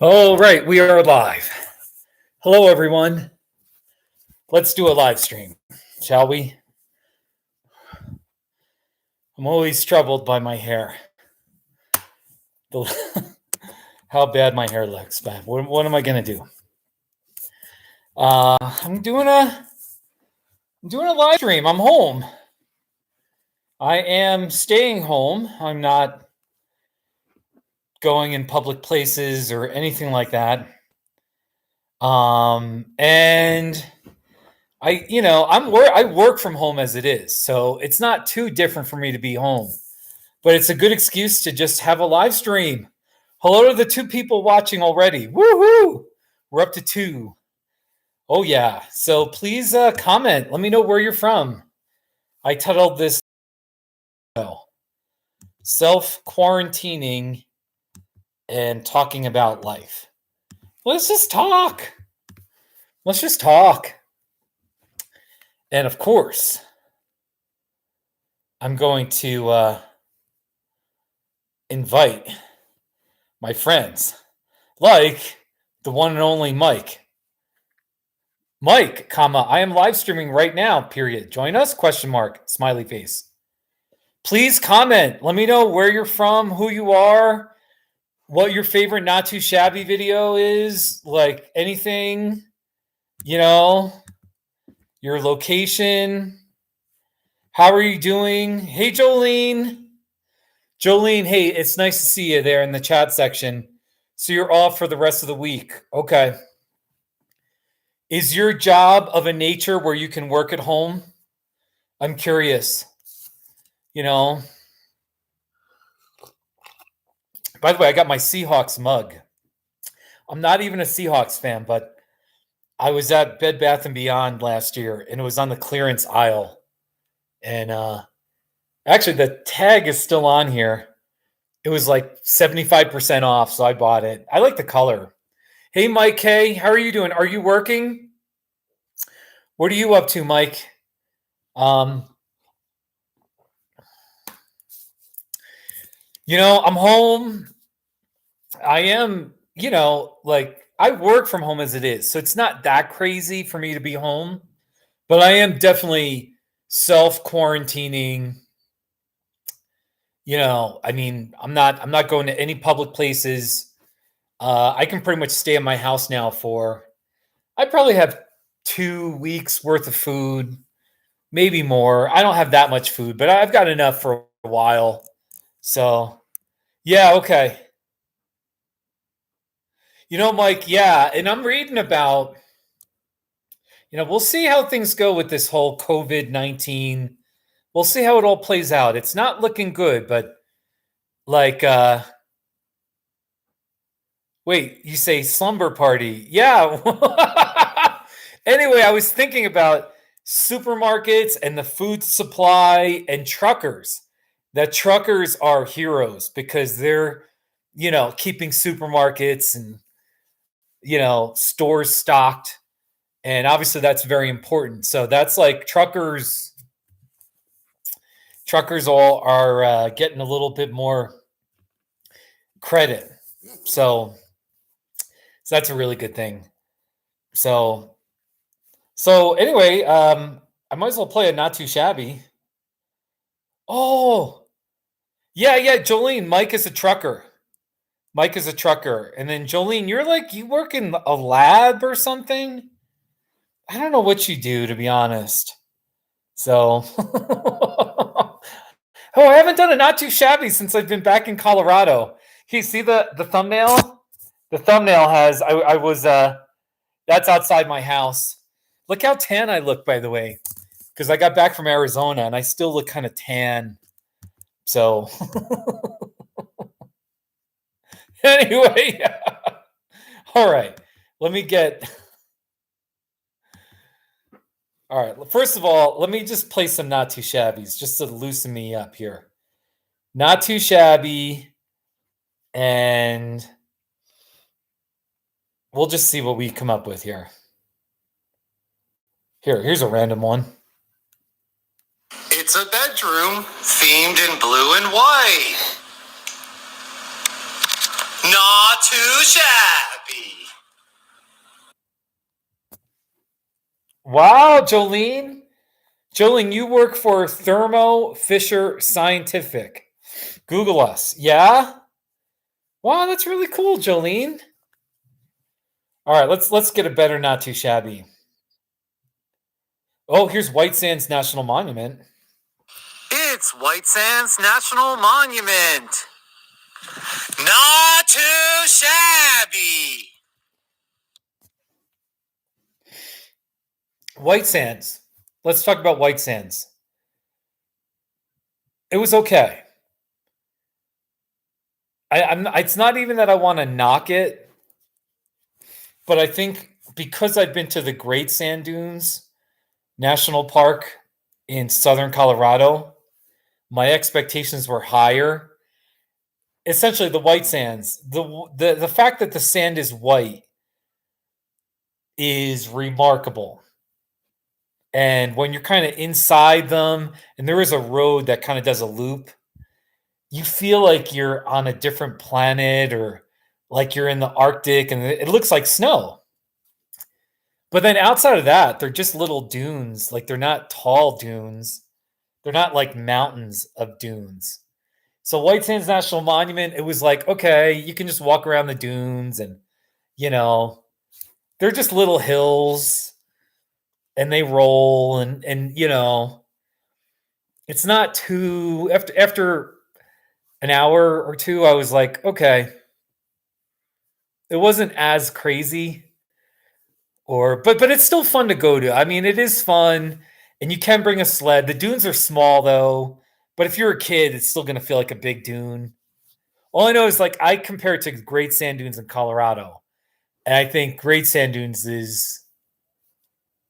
All right, we are live. Hello, everyone. Let's do a live stream, shall we? I'm always troubled by my hair. How bad my hair looks, man. What am I gonna do? I'm doing a live stream. I'm home. I am staying home. I'm not going in public places or anything like that. And I work from home as it is, so it's not too different for me to be home. But it's a good excuse to just have a live stream. Hello to the 2 people watching already. Woohoo! We're up to 2. Oh yeah. So please comment. Let me know where you're from. I titled this Self-Quarantining and Talking About Life. Let's just talk. And of course, I'm going to invite my friends, like the one and only Mike. Mike, I am live streaming right now, period. Join us, ? Smiley face. Please comment. Let me know where you're from, who you are, what your favorite Not Too Shabby video is, like anything, your location. How are you doing? Hey, Jolene. Jolene, hey, it's nice to see you there in the chat section. So you're off for the rest of the week. Okay. Is your job of a nature where you can work at home? I'm curious. By the way, I got my Seahawks mug. I'm not even a Seahawks fan, but I was at Bed Bath & Beyond last year, and it was on the clearance aisle. And actually, the tag is still on here. It was like 75% off, so I bought it. I like the color. Hey, Mike K., how are you doing? Are you working? What are you up to, Mike? I'm home. I am, I work from home as it is, so it's not that crazy for me to be home, but I am definitely self-quarantining. I'm not going to any public places. I can pretty much stay in my house now I probably have 2 weeks worth of food, maybe more. I don't have that much food, but I've got enough for a while. So, yeah, okay. Mike, yeah, and I'm reading about, we'll see how things go with this whole COVID-19. We'll see how it all plays out. It's not looking good, but wait, you say slumber party. Yeah. Anyway, I was thinking about supermarkets and the food supply and truckers. That truckers are heroes because they're, keeping supermarkets and, stores stocked. And obviously that's very important. So that's like truckers all are getting a little bit more credit. So that's a really good thing. So anyway, I might as well play a Not Too Shabby. Oh, yeah, Jolene, Mike is a trucker. And then Jolene, you work in a lab or something? I don't know what you do, to be honest. So, I haven't done a Not Too Shabby since I've been back in Colorado. Can you see the thumbnail? The thumbnail has, I was, that's outside my house. Look how tan I look, by the way, because I got back from Arizona and I still look kind of tan. So, anyway, all right, all right, first of all, let me just play some Not Too Shabbies just to loosen me up here. Not Too Shabby, and we'll just see what we come up with here. Here's a random one. It's a bedroom themed in blue and white. Not Too Shabby. Wow, Jolene. Jolene, you work for Thermo Fisher Scientific. Google us. Yeah? Wow, that's really cool, Jolene. All right, let's get a better not too shabby. Oh, here's White Sands National Monument. It's White Sands National Monument. Not too shabby. White Sands. Let's talk about White Sands. It was okay. It's not even that I want to knock it, but I think because I've been to the Great Sand Dunes National Park in southern Colorado, my expectations were higher. Essentially, the White Sands, the fact that the sand is white is remarkable. And when you're kind of inside them, and there is a road that kind of does a loop, you feel like you're on a different planet or like you're in the Arctic, and it looks like snow. But then outside of that, they're just little dunes. Like they're not tall dunes. They're not like mountains of dunes. So White Sands National Monument, it was like, okay, you can just walk around the dunes and, they're just little hills and they roll and it's not too after an hour or two, I was like, okay, it wasn't as crazy but it's still fun to go to. I mean, it is fun and you can bring a sled. The dunes are small though, but if you're a kid, it's still going to feel like a big dune. All I know is like I compare it to Great Sand Dunes in Colorado. And I think Great Sand Dunes is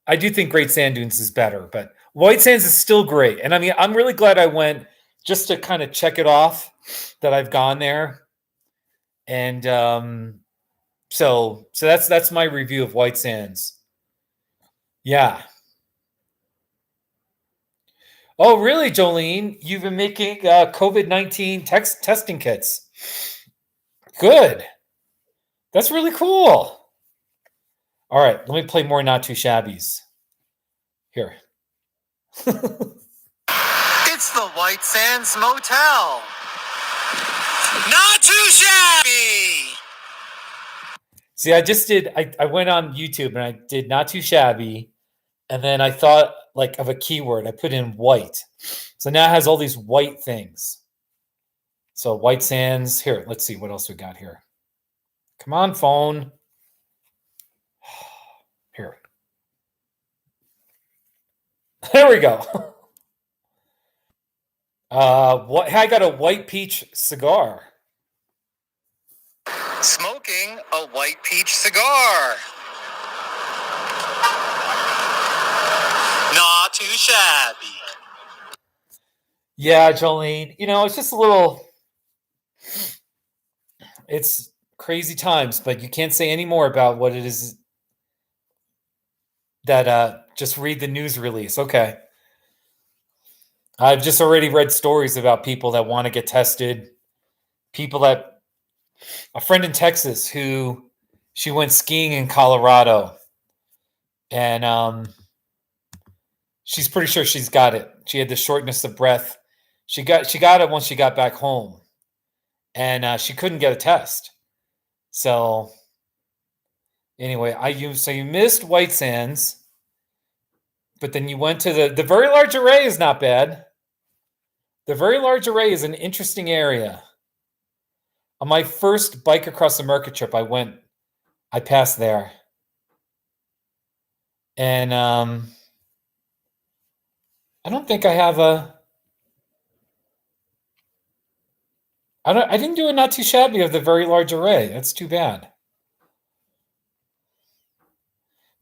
better, but White Sands is still great. And I mean, I'm really glad I went just to kind of check it off that I've gone there. And so that's my review of White Sands. Yeah. Oh, really, Jolene? You've been making COVID-19 testing kits. Good. That's really cool. All right, let me play more Not Too Shabbies. Here. It's the White Sands Motel. Not too shabby. See, I went on YouTube and I did Not Too Shabby. And then I thought like of a keyword. I put in white. So now it has all these white things. So White Sands. Here, let's see what else we got here. Come on, phone. Here. There we go. I got a white peach cigar. Smoking a white peach cigar. Not too shabby. Yeah, Jolene. It's just a little. It's crazy times, but you can't say any more about what it is. That just read the news release. Okay. I've just already read stories about people that want to get tested. A friend in Texas who she went skiing in Colorado and she's pretty sure she's got it. She had the shortness of breath. She got it once she got back home and she couldn't get a test. So anyway, you missed White Sands. But then you went to the Very Large Array is not bad. The Very Large Array is an interesting area. On my first Bike Across America trip, I passed there. And I don't think I have I didn't do a Not Too Shabby of the Very Large Array. That's too bad.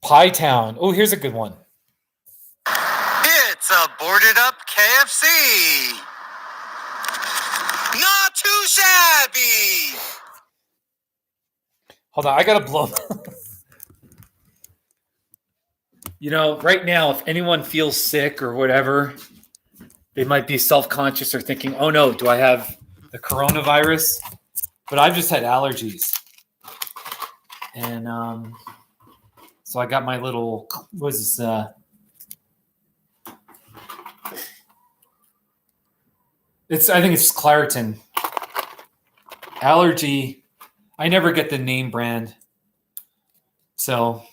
Pie Town. Oh, here's a good one. It's a boarded up KFC. Not too shabby. Hold on, I gotta blow. Right now, if anyone feels sick or whatever, they might be self-conscious or thinking, oh no, do I have the coronavirus? But I've just had allergies. And so I got my little, what is this? I think it's Claritin. Allergy. I never get the name brand. So,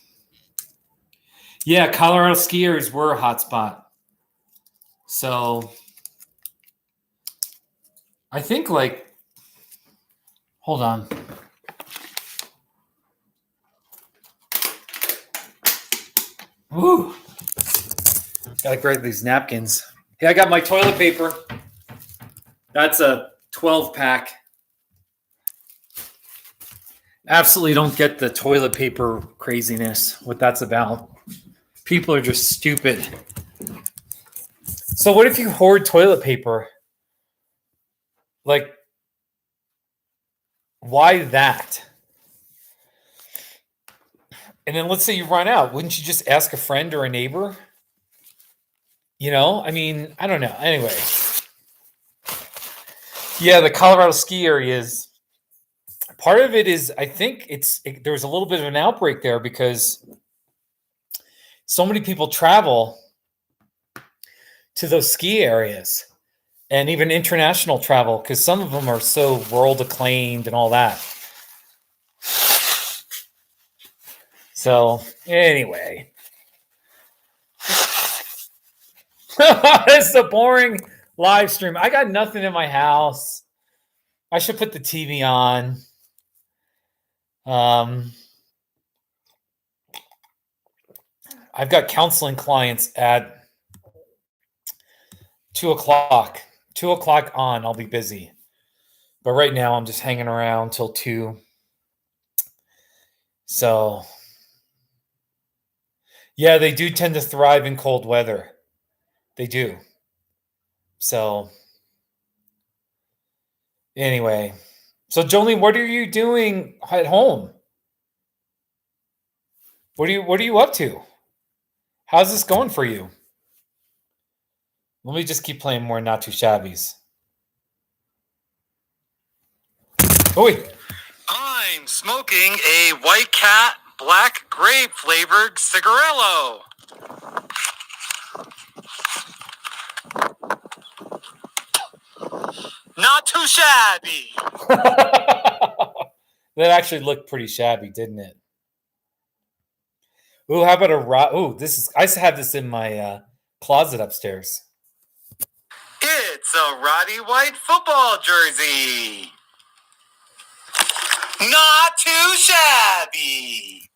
yeah, Colorado skiers were a hot spot. So, I think hold on. Ooh. Gotta grab these napkins. Hey, I got my toilet paper. That's a 12-pack. Absolutely don't get the toilet paper craziness, what that's about. People are just stupid. So what if you hoard toilet paper? Like, why that? And then let's say you run out. Wouldn't you just ask a friend or a neighbor? You know, I mean, I don't know. Anyway. Yeah, the Colorado ski areas. Part of it is, I think there was a little bit of an outbreak there because so many people travel to those ski areas and even international travel because some of them are so world acclaimed and all that. So anyway, it's a boring live stream. I got nothing in my house. I should put the TV on. I've got counseling clients at 2:00. 2:00 on, I'll be busy. But right now I'm just hanging around till 2. So, yeah, they do tend to thrive in cold weather. They do. So, anyway. So, Jolene, what are you doing at home? What are you up to? How's this going for you? Let me just keep playing more Not Too Shabbies. Oh, wait. I'm smoking a White Cat black grape flavored cigarillo. Not too shabby. That actually looked pretty shabby, didn't it? Ooh, how about I have this in my closet upstairs. It's a Roddy White football jersey. Not too shabby.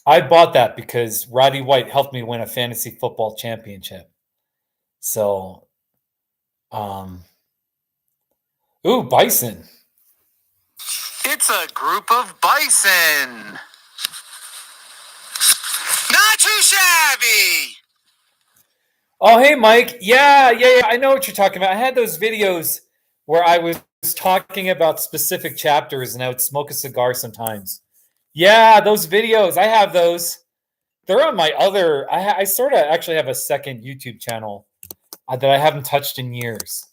I bought that because Roddy White helped me win a fantasy football championship. So, ooh, bison. It's a group of bison. Not too shabby. Oh, hey, Mike. Yeah. I know what you're talking about. I had those videos where I was talking about specific chapters and I would smoke a cigar sometimes. Yeah, those videos. I have those. They're on my other. I sort of actually have a second YouTube channel that I haven't touched in years.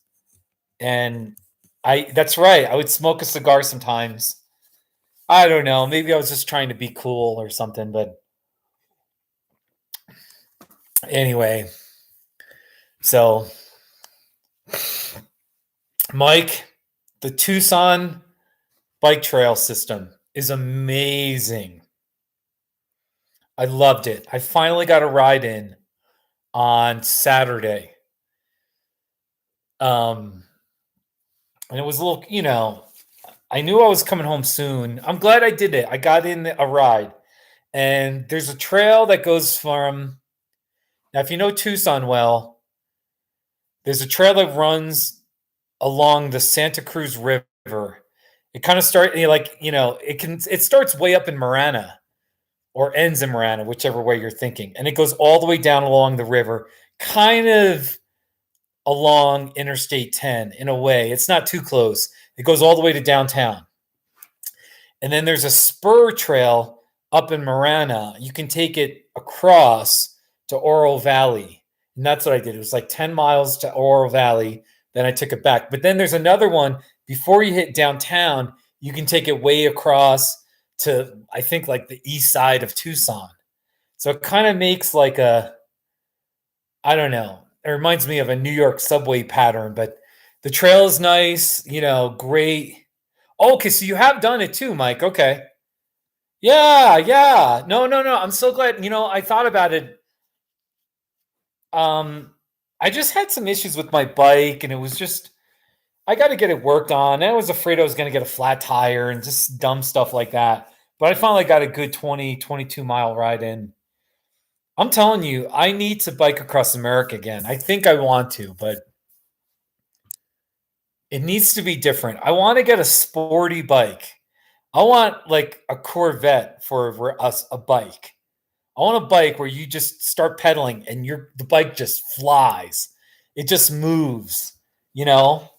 And that's right. I would smoke a cigar sometimes. I don't know. Maybe I was just trying to be cool or something, but anyway. So, Mike, the Tucson bike trail system is amazing. I loved it. I finally got a ride in on Saturday. And it was a little, I knew I was coming home soon. I'm glad I did it. I got in a ride. And there's a trail that goes from, now if you know Tucson well, there's a trail that runs along the Santa Cruz River. It kind of starts, it starts way up in Marana or ends in Marana, whichever way you're thinking. And it goes all the way down along the river, kind of along Interstate 10 in a way. It's not too close. It goes all the way to downtown. And then there's a spur trail up in Marana. You can take it across to Oro Valley. And that's what I did. It was like 10 miles to Oro Valley. Then I took it back. But then there's another one. Before you hit downtown, you can take it way across to, I think, like the east side of Tucson. So it kind of makes like a, I don't know. It reminds me of a New York subway pattern, but the trail is nice, great. Oh, okay, so you have done it too, Mike. Okay. Yeah, yeah. No, no, no. I'm so glad. I thought about it. Um, I just had some issues with my bike, and it was just I got to get it worked on. I was afraid I was going to get a flat tire and just dumb stuff like that. But I finally got a good 20, 22-mile ride in. I'm telling you, I need to bike across America again. I think I want to, but it needs to be different. I want to get a sporty bike. I want like a Corvette for us, a bike. I want a bike where you just start pedaling and the bike just flies. It just moves, you know?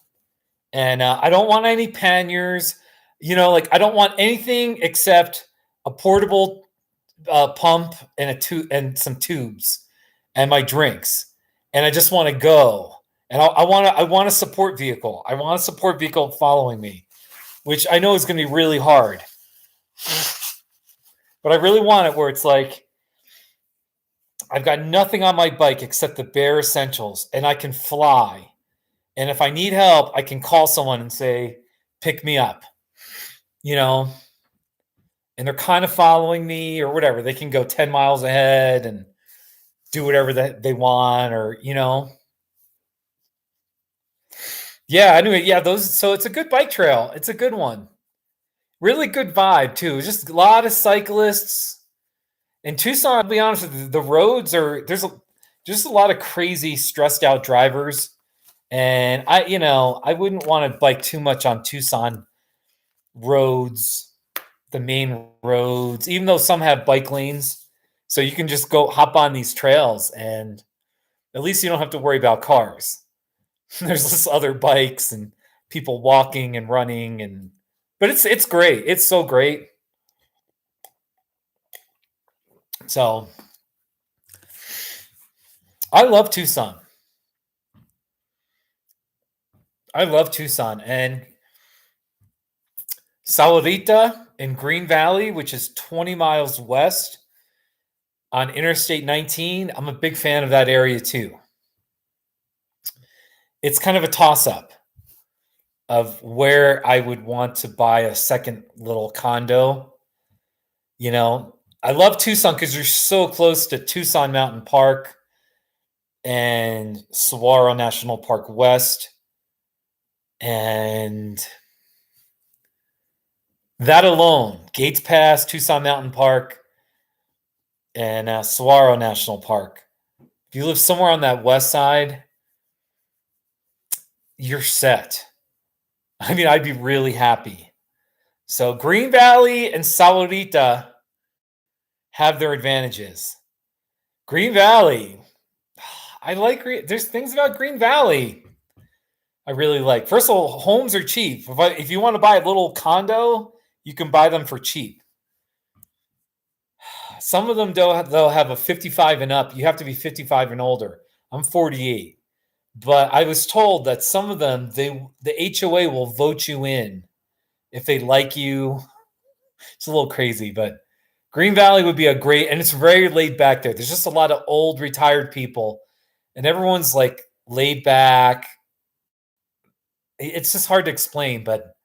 And I don't want any panniers, like I don't want anything except a portable pump and and some tubes and my drinks. And I just want to go. And I want a support vehicle. I want a support vehicle following me, which I know is going to be really hard. But I really want it where it's like I've got nothing on my bike except the bare essentials, and I can fly. And if I need help, I can call someone and say, pick me up, you know, and they're kind of following me or whatever. They can go 10 miles ahead and do whatever that they want, or, yeah, anyway, yeah, so it's a good bike trail. It's a good one. Really good vibe too. Just a lot of cyclists. In Tucson, I'll be honest with you, the roads there's just a lot of crazy, stressed out drivers. And I wouldn't want to bike too much on Tucson roads, the main roads, even though some have bike lanes. So you can just go hop on these trails and at least you don't have to worry about cars. There's just other bikes and people walking and running, but it's great. It's so great. So I love Tucson. I love Tucson and Sahuarita in Green Valley, which is 20 miles west on Interstate 19. I'm a big fan of that area too. It's kind of a toss up of where I would want to buy a second little condo. I love Tucson because you're so close to Tucson Mountain Park and Saguaro National Park West. And that alone, Gates Pass, Tucson Mountain Park, and Saguaro National Park. If you live somewhere on that west side, you're set. I mean, I'd be really happy. So Green Valley and Sahuarita have their advantages. Green Valley, there's things about Green Valley I really like. First of all, homes are cheap. If you want to buy a little condo, you can buy them for cheap. Some of them they'll have a 55 and up. You have to be 55 and older. I'm 48. But I was told that some of them, the HOA will vote you in if they like you. It's a little crazy, but Green Valley would be and it's very laid back there. There's just a lot of old retired people, and everyone's like laid back. It's just hard to explain, but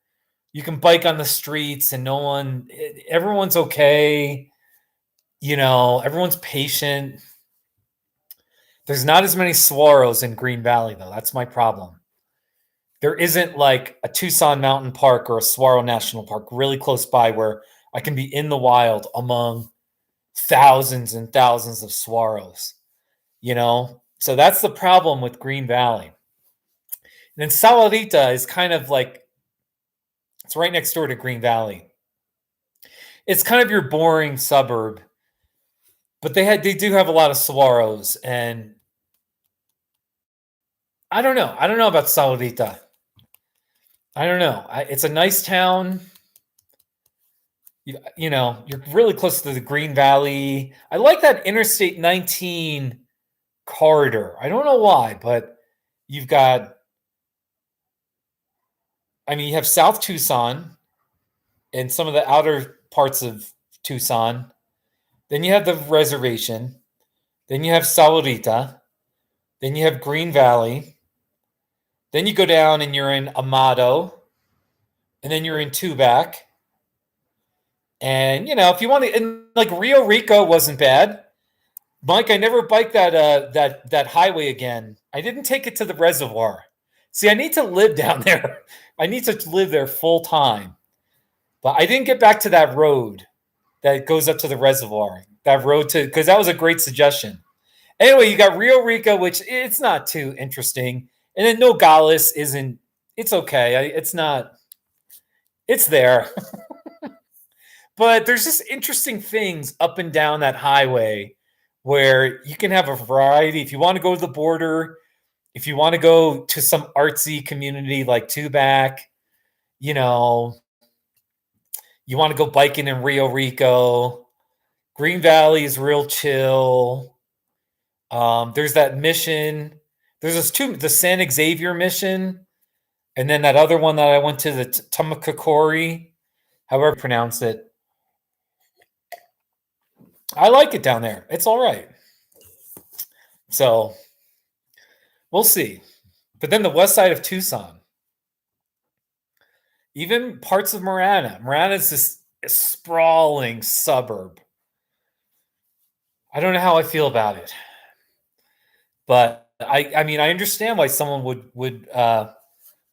you can bike on the streets and everyone's okay. Everyone's patient. There's not as many saguaros in Green Valley, though. That's my problem. There isn't like a Tucson Mountain Park or a Saguaro National Park really close by where I can be in the wild among thousands and thousands of saguaros, So that's the problem with Green Valley. And then Sahuarita is kind of like, it's right next door to Green Valley. It's kind of your boring suburb, but they do have a lot of saguaros, and I don't know. I don't know about Sahuarita. I don't know. It's a nice town. You're really close to the Green Valley. I like that Interstate 19 corridor. I don't know why, but you have South Tucson and some of the outer parts of Tucson. Then you have the reservation. Then you have Sahuarita. Then you have Green Valley. Then you go down and you're in Amado. And then you're in Tubac. And, if you want to, and like Rio Rico wasn't bad. Mike, I never biked that highway again. I didn't take it to the reservoir. See, I need to live down there. I need to live there full time. But I didn't get back to that road that goes up to the reservoir. That road because that was a great suggestion. Anyway, you got Rio Rico, which it's not too interesting. And then Nogales isn't, it's okay. It's not, it's there. But there's just interesting things up and down that highway where you can have a variety. If you want to go to the border, if you want to go to some artsy community like Tubac, you want to go biking in Rio Rico. Green Valley is real chill. There's that mission. There's the San Xavier mission, and then that other one that I went to, the Tumacacori, however you pronounce it. I like it down there. It's all right. So we'll see. But then the west side of Tucson, even parts of Marana. Marana is this sprawling suburb. I don't know how I feel about it, but I mean, I understand why someone would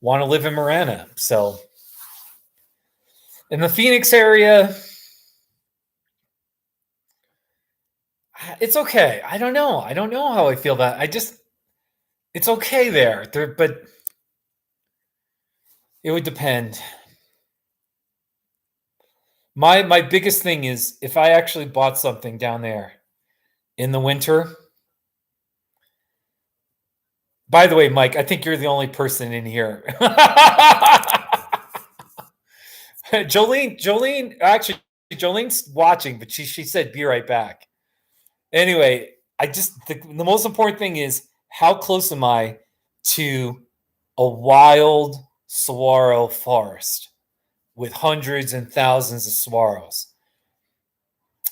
want to live in Marana. So in the Phoenix area, it's okay. I don't know. I don't know how I feel about it. It's okay there. But it would depend. My biggest thing is if I actually bought something down there in the winter. By the way, Mike, I think you're the only person in here. Jolene's watching, but she said be right back. Anyway, the most important thing is how close am I to a wild saguaro forest with hundreds and thousands of saguaros.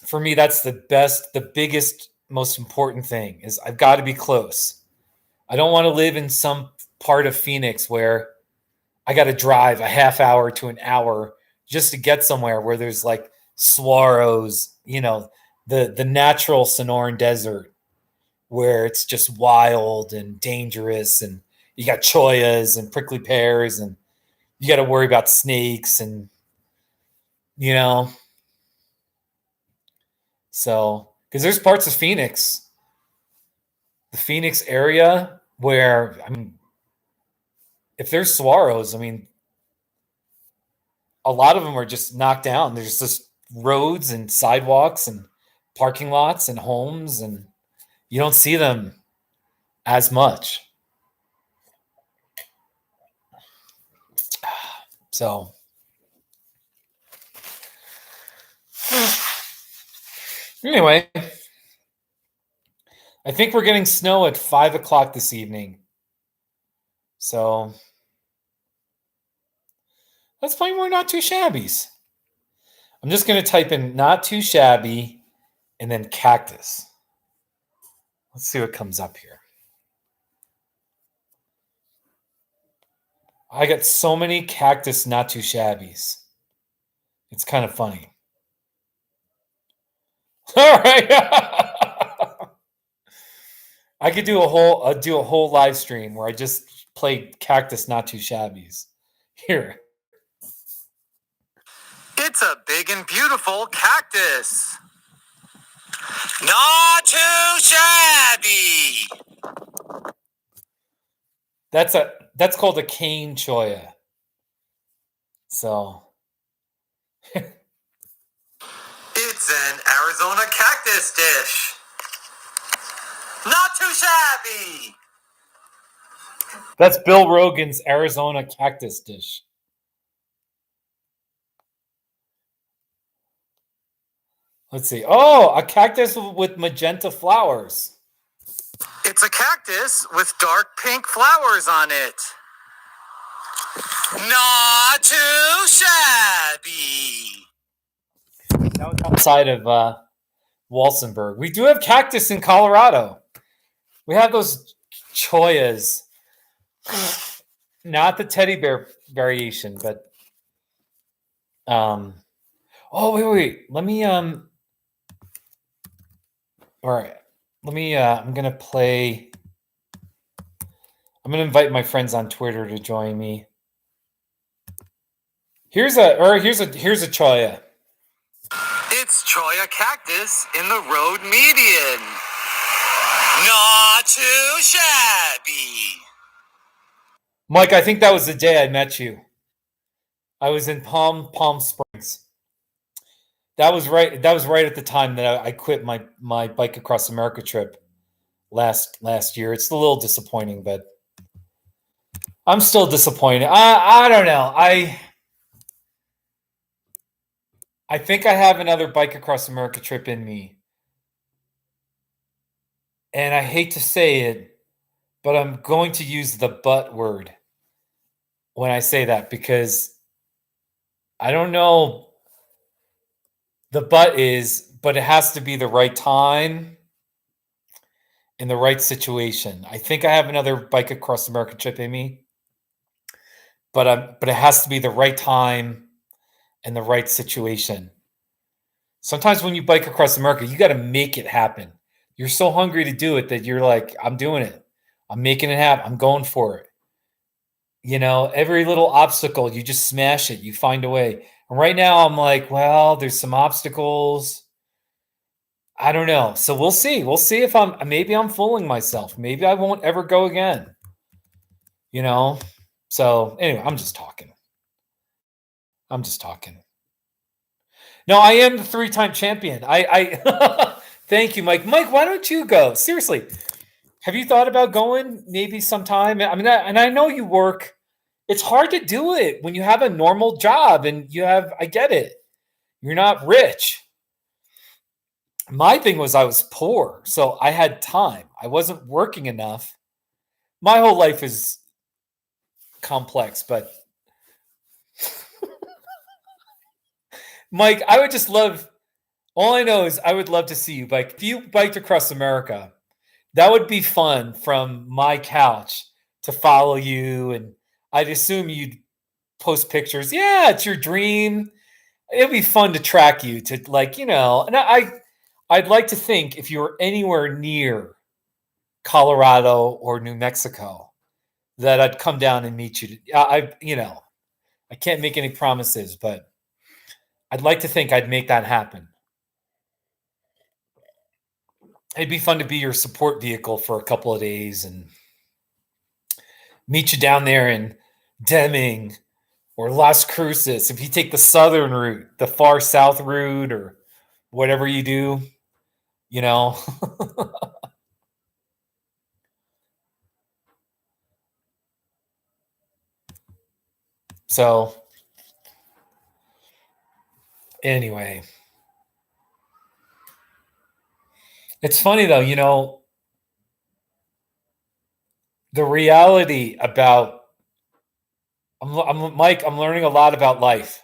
For me, that's the biggest, most important thing is I've got to be close. I don't want to live in some part of Phoenix where I got to drive a half hour to an hour just to get somewhere where there's like saguaros, the natural Sonoran Desert where it's just wild and dangerous, and you got choyas and prickly pears, and you got to worry about snakes, and so because there's parts of Phoenix, the Phoenix area, where if there's saguaros, a lot of them are just knocked down. There's just roads and sidewalks and parking lots and homes, and you don't see them as much. So anyway, I think we're getting snow at 5 o'clock this evening. So that's fine. We're not too shabby. I'm just going to type in not too shabby and then cactus. Let's see what comes up here. I got so many cactus not too shabbies. It's kind of funny. All right. I could do a whole live stream where I just play cactus not too shabbies. Here. It's a big and beautiful cactus. Not too shabby. That's called a cane choya. So it's an Arizona cactus dish. Not too shabby. That's Bill Rogan's Arizona cactus dish. Let's see. Oh, a cactus with magenta flowers. It's a cactus with dark pink flowers on it. Not too shabby. outside of Walsenburg. We do have cactus in Colorado. We have those choyas. Not the teddy bear variation, but oh wait. Let me all right. Let me I'm gonna play. I'm gonna invite my friends on Twitter to join me. Here's a choya. It's choya cactus in the road median. Not too shabby. Mike, I think that was the day I met you. I was in Palm Springs. That was right at the time that I quit my Bike Across America trip last year. It's a little disappointing, but I'm still disappointed. I don't know. I think I have another Bike Across America trip in me. And I hate to say it, but I'm going to use the but word when I say that, because I don't know. The but it has to be the right time in the right situation. I think I have another Bike Across America trip in me, but it has to be the right time and the right situation. Sometimes when you bike across America, you got to make it happen. You're so hungry to do it that you're like, I'm doing it. I'm making it happen. I'm going for it. You know, every little obstacle, you just smash it. You find a way. And right now I'm like, well, there's some obstacles. I don't know. So we'll see. We'll see if maybe I'm fooling myself. Maybe I won't ever go again. You know? So anyway, I'm just talking. No, I am the 3-time champion. I thank you, Mike. Mike, why don't you go? Seriously. Have you thought about going maybe sometime? I mean, and I know you work. It's hard to do it when you have a normal job and I get it. You're not rich. My thing was I was poor, so I had time. I wasn't working enough. My whole life is complex, but Mike, I would just love, all I know is I would love to see you bike. If you biked across America, that would be fun from my couch to follow you. And I'd assume you'd post pictures. Yeah, it's your dream. It'd be fun to track you to, like, you know, and I'd like to think if you were anywhere near Colorado or New Mexico, that I'd come down and meet you. I can't make any promises, but I'd like to think I'd make that happen. It'd be fun to be your support vehicle for a couple of days and meet you down there in Deming or Las Cruces. If you take the southern route, the far south route, or whatever you do, you know. So anyway, it's funny though, you know, the reality about Mike, I'm learning a lot about life.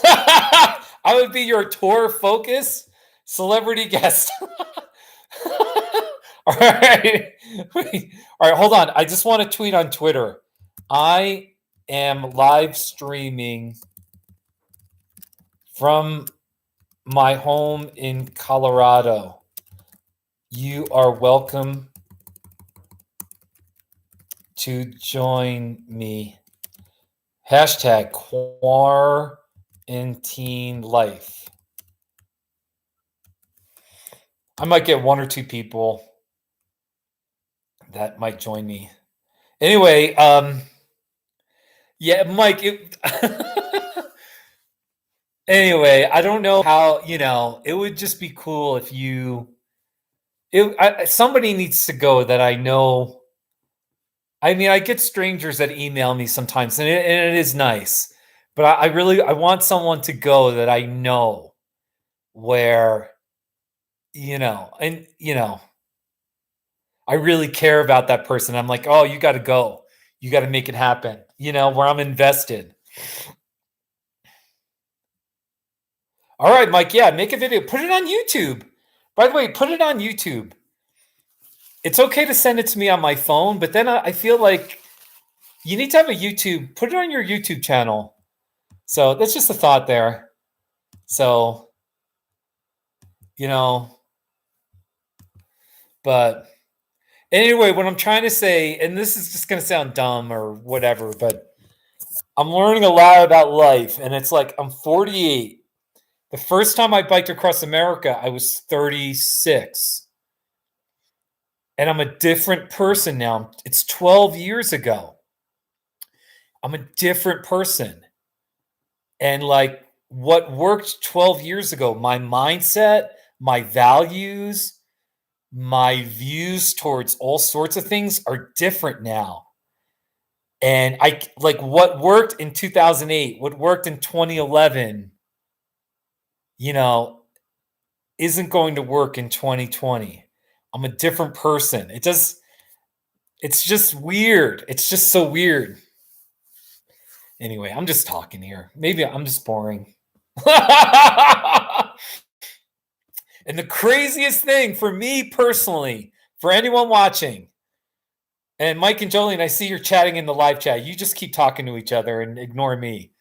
I would be your tour focus celebrity guest. All right. All right, hold on. I just want to tweet on Twitter. I am live streaming from my home in Colorado. You are welcome to join me. Hashtag quarantine life. I might get 1 or 2 people that might join me. Anyway, yeah, Mike. Anyway, I don't know how, you know, it would just be cool if somebody needs to go that I know. I mean, I get strangers that email me sometimes, and it is nice, but I want someone to go that I know, where, you know, and, you know, I really care about that person. I'm like, oh, you got to go. You got to make it happen, you know, where I'm invested. All right, Mike. Yeah, make a video. Put it on YouTube. By the way, put it on YouTube. It's okay to send it to me on my phone, but then I feel like you need to have a YouTube. Put it on your YouTube channel. So that's just a thought there. So, you know, but anyway, what I'm trying to say, and this is just going to sound dumb or whatever, but I'm learning a lot about life. And it's like I'm 48. The first time I biked across America, I was 36. And I'm a different person now. It's 12 years ago. I'm a different person. And like what worked 12 years ago, my mindset, my values, my views towards all sorts of things are different now. And I like what worked in 2008, what worked in 2011, you know, isn't going to work in 2020. I'm a different person. It's just weird. It's just so weird. Anyway, I'm just talking here. Maybe I'm just boring. And the craziest thing for me personally, for anyone watching, and Mike and Jolene, I see you're chatting in the live chat. You just keep talking to each other and ignore me.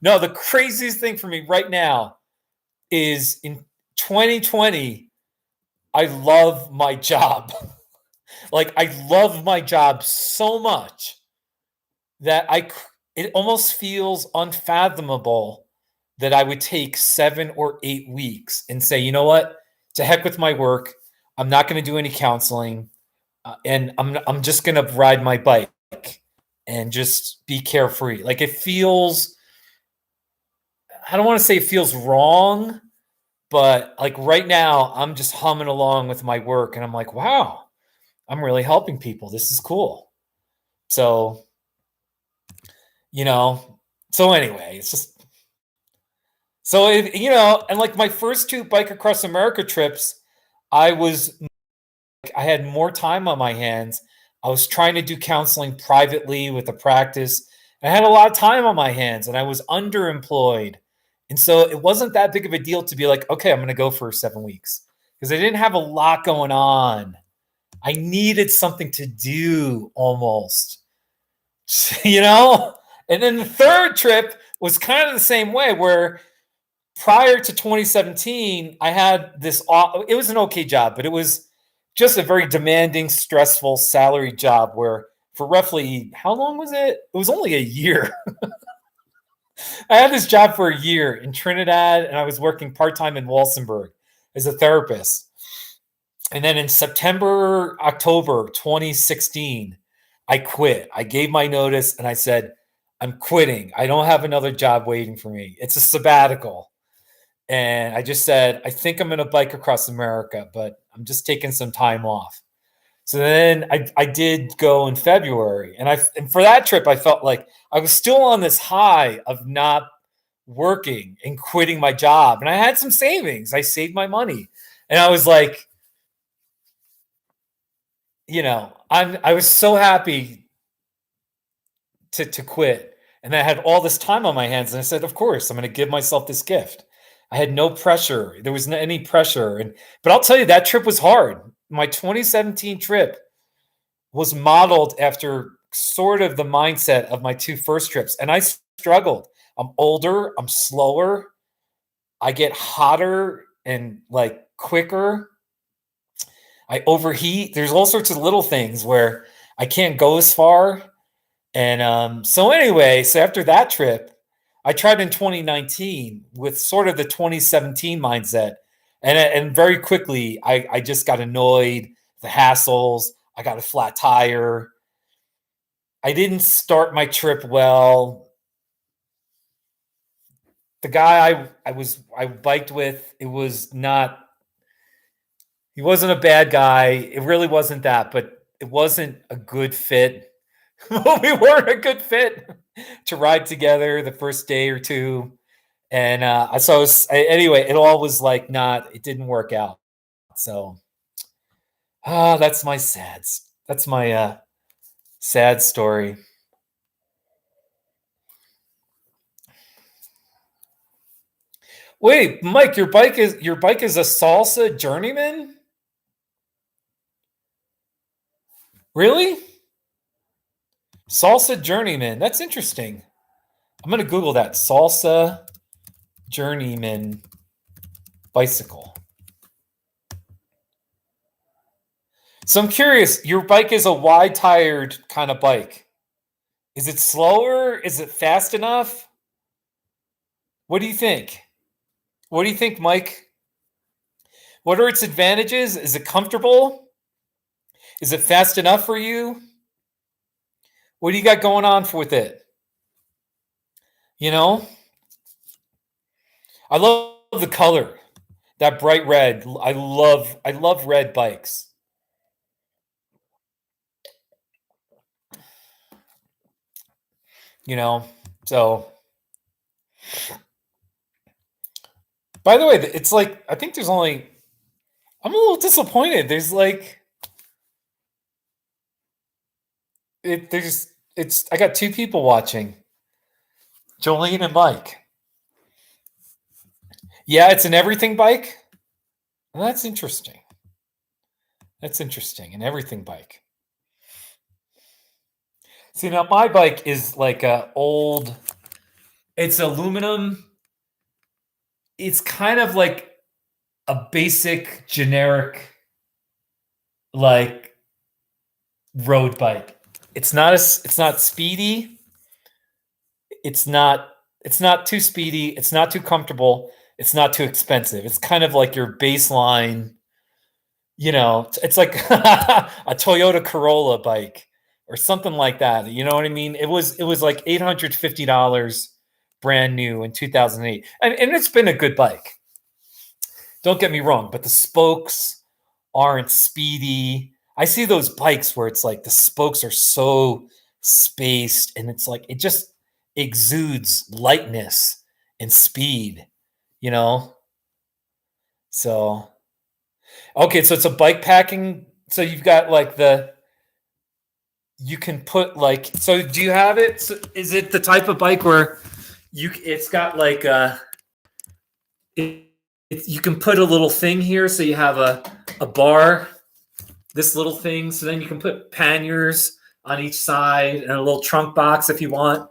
No, the craziest thing for me right now is in 2020, I love my job. Like, I love my job so much that it almost feels unfathomable that I would take 7 or 8 weeks and say, you know what, to heck with my work. I'm not going to do any counseling, and I'm just going to ride my bike and just be carefree. Like it feels, I don't want to say it feels wrong, but like right now, I'm just humming along with my work, and I'm like, wow, I'm really helping people. This is cool. So, you know, so anyway, it's just so and like my first 2 Bike Across America trips, I had more time on my hands. I was trying to do counseling privately with a practice. I had a lot of time on my hands and I was underemployed. And so it wasn't that big of a deal to be like, okay, I'm going to go for 7 weeks because I didn't have a lot going on. I needed something to do almost, you know? And then the third trip was kind of the same way where prior to 2017, I had this, it was an okay job, but it was just a very demanding, stressful salary job where for roughly, how long was it? It was only a year. I had this job for a year in Trinidad and I was working part-time in Walsenburg as a therapist. And then in September, October 2016, I quit. I gave my notice and I said, I'm quitting. I don't have another job waiting for me. It's a sabbatical. And I just said, I think I'm going to bike across America, but I'm just taking some time off. So then I did go in February. And for that trip, I felt like I was still on this high of not working and quitting my job. And I had some savings. I saved my money. And I was like, I was so happy to quit. And I had all this time on my hands. And I said, of course, I'm going to give myself this gift. I had no pressure. There was any pressure. But I'll tell you, that trip was hard. My 2017 trip was modeled after sort of the mindset of my 2 first trips. And I struggled. I'm older. I'm slower. I get hotter and like quicker. I overheat. There's all sorts of little things where I can't go as far. And so anyway, so after that trip, I tried in 2019 with sort of the 2017 mindset. And very quickly, I just got annoyed, the hassles. I got a flat tire. I didn't start my trip well. The guy I biked with, he wasn't a bad guy. It really wasn't that, but it wasn't a good fit. We weren't a good fit to ride together the first day or 2. And anyway, it all was like it didn't work out. So that's my sad story. Wait, Mike, your bike is a salsa journeyman? Really? Salsa journeyman. That's interesting. I'm gonna Google that. Salsa journeyman bicycle. So I'm curious, your bike is a wide tired kind of bike. Is it slower? Is it fast enough? What do you think? What do you think, Mike? What are its advantages? Is it comfortable? Is it fast enough for you? What do you got going on with it? You know, I love the color, that bright red. I love red bikes. You know, so by the way, it's like I think there's only. I'm a little disappointed. There's like it. There's it's. I got two people watching, Jolene and Mike. Yeah, it's an everything bike. Well, that's interesting. That's interesting. An everything bike. See, now my bike is like a old. It's aluminum. It's kind of like a basic generic like road bike. It's not speedy. It's not too speedy. It's not too comfortable. It's not too expensive. It's kind of like your baseline, it's like a Toyota Corolla bike or something like that. You know what I mean? It was like $850 brand new in 2008. And it's been a good bike. Don't get me wrong, but the spokes aren't speedy. I see those bikes where it's like the spokes are so spaced and it's like it just exudes lightness and speed, you know? So, okay, so it's a bike packing. So you've got like you can put like, so do you have it? So is it the type of bike where it's got like you can put a little thing here. So you have a bar, this little thing. So then you can put panniers on each side and a little trunk box if you want.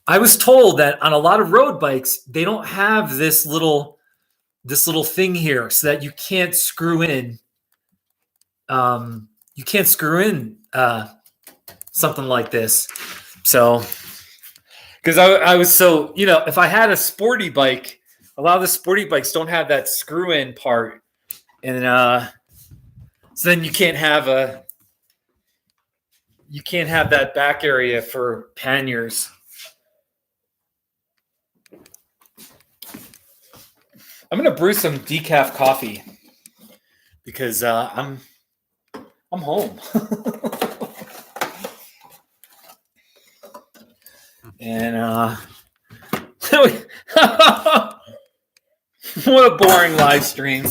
I was told that on a lot of road bikes, they don't have this little thing here so that you can't screw in. You can't screw in something like this. So, because I was so, if I had a sporty bike, a lot of the sporty bikes don't have that screw in part. And so then you can't have that back area for panniers. I'm gonna brew some decaf coffee because I'm home. And what a boring live stream.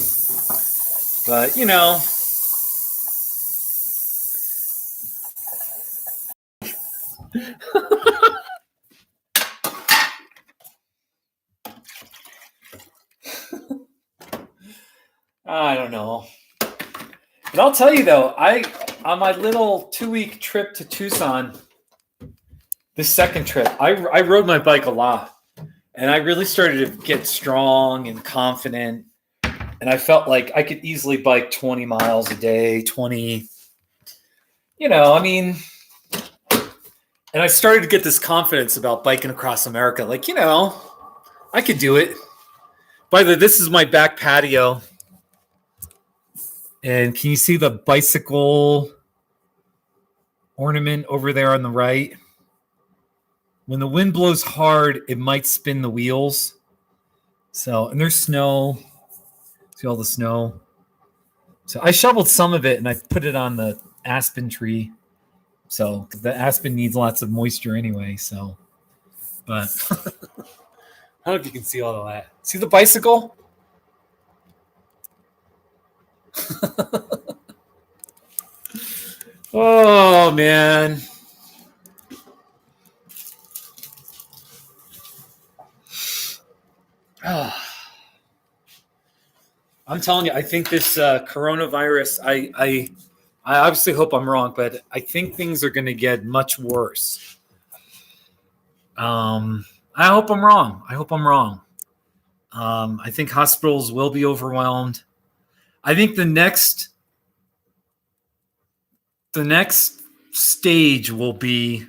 But I don't know. But I'll tell you though, on my little 2-week trip to Tucson, this second trip, I rode my bike a lot. And I really started to get strong and confident. And I felt like I could easily bike 20 miles a day, 20, and I started to get this confidence about biking across America. Like, I could do it. By the way, this is my back patio. And can you see the bicycle ornament over there on the right? When the wind blows hard, it might spin the wheels. So, and there's snow. See all the snow. So I shoveled some of it and I put it on the aspen tree. So the aspen needs lots of moisture anyway. So, but I don't know if you can see all of that. See the bicycle? Oh, man. I'm telling you, I think this coronavirus. I obviously hope I'm wrong, but I think things are going to get much worse. I hope I'm wrong. I think hospitals will be overwhelmed. I think the next stage will be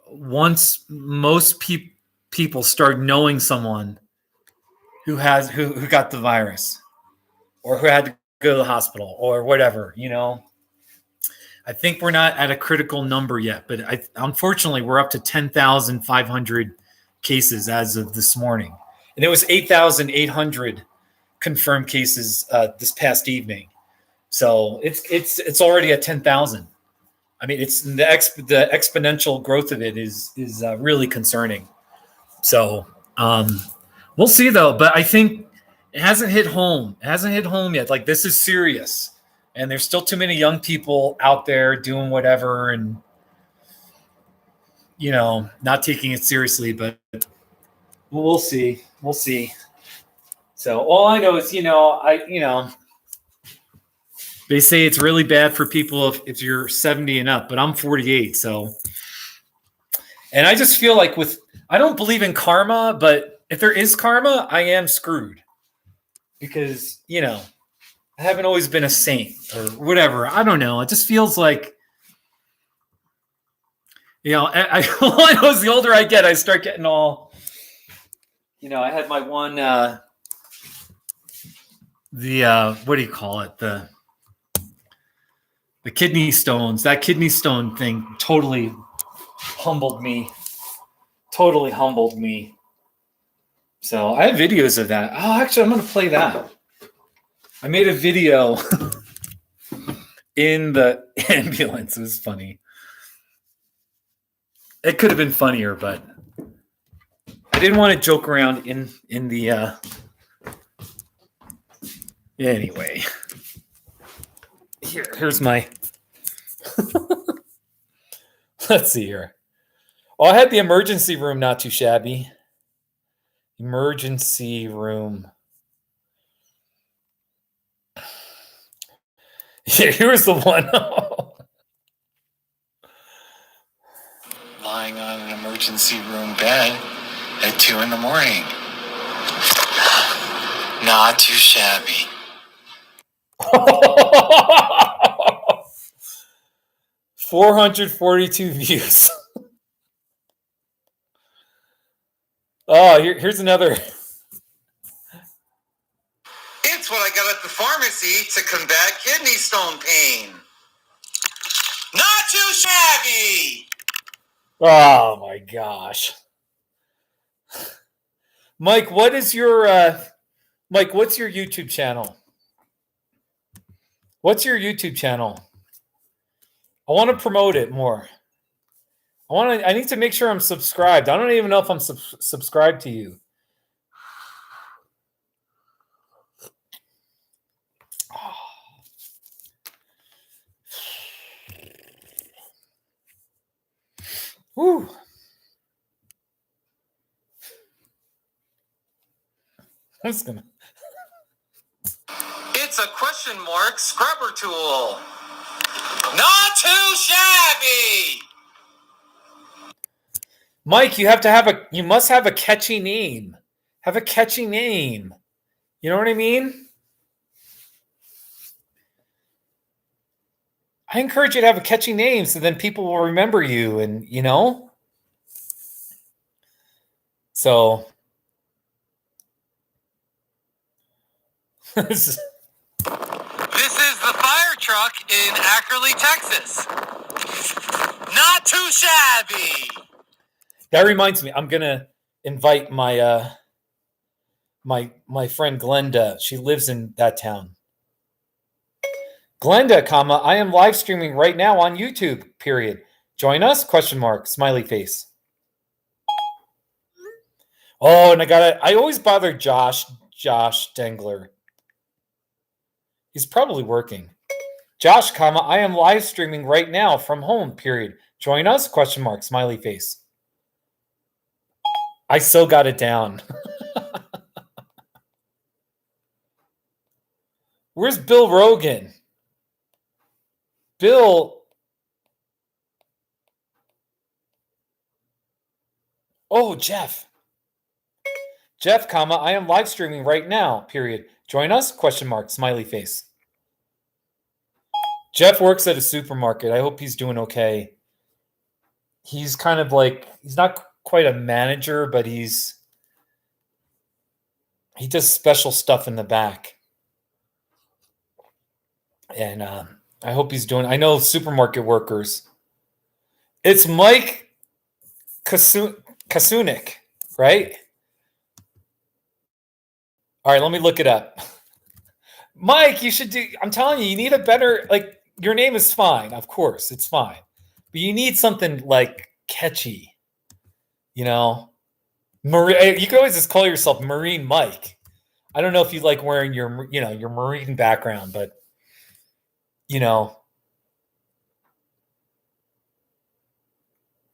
once most people start knowing someone who got the virus or who had to go to the hospital or whatever, I think we're not at a critical number yet, but unfortunately we're up to 10,500 cases as of this morning. And it was 8,800 confirmed cases this past evening. So it's already at 10,000. I mean, it's the exponential growth of it is really concerning. So we'll see though. But I think it hasn't hit home. It hasn't hit home yet. Like, this is serious, and there's still too many young people out there doing whatever and not taking it seriously. But we'll see. We'll see. So all I know is they say it's really bad for people if you're 70 and up, but I'm 48. So, and I just feel like I don't believe in karma, but if there is karma, I am screwed because, I haven't always been a saint or whatever. I don't know. It just feels like, all I know is the older I get, I start getting all, I had my one, what do you call it? The kidney stones. That kidney stone thing totally humbled me. So I have videos of that. Oh, actually, I'm going to play that. I made a video in the ambulance. It was funny. It could have been funnier, but I didn't want to joke around in the anyway. Here's my let's see here. Oh, I had the emergency room, not too shabby. Emergency room. Yeah, here's the one. Lying on an emergency room bed at 2 a.m. Not too shabby. 442 views. Oh, here's another. It's what I got at the pharmacy to combat kidney stone pain. Not too shabby. Oh my gosh. Mike, what's your YouTube channel? What's your YouTube channel? I want to promote it more. I need to make sure I'm subscribed. I don't even know if I'm subscribed to you. Whew. I'm just gonna. It's a question mark scrubber tool. Not too shabby. Mike, you must have a catchy name. Have a catchy name. You know what I mean? I encourage you to have a catchy name so then people will remember you and, So This is the fire truck in Ackerley, Texas. Not too shabby. That reminds me, I'm gonna invite my my friend Glenda. She lives in that town. Glenda, I am live streaming right now on YouTube. Period. Join us? Question mark. Smiley face. Oh, and I always bother Josh Dengler. He's probably working. Josh, I am live streaming right now from home. Period. Join us? Question mark. Smiley face. I so got it down. Where's Bill Rogan? Bill. Oh, Jeff. Jeff, comma, I am live streaming right now, period. Join us? Question mark, smiley face. Jeff works at a supermarket. I hope he's doing okay. He's kind of like, he's not quite a manager, but he does special stuff in the back. And I hope he's doing, I know supermarket workers. It's Mike Kasunik, right? All right, let me look it up. Mike, you should do, I'm telling you, you need a better, like, your name is fine. Of course, it's fine. But you need something like catchy, you know? You can always just call yourself Marine Mike. I don't know if you like wearing your, you know, your Marine background, but, you know,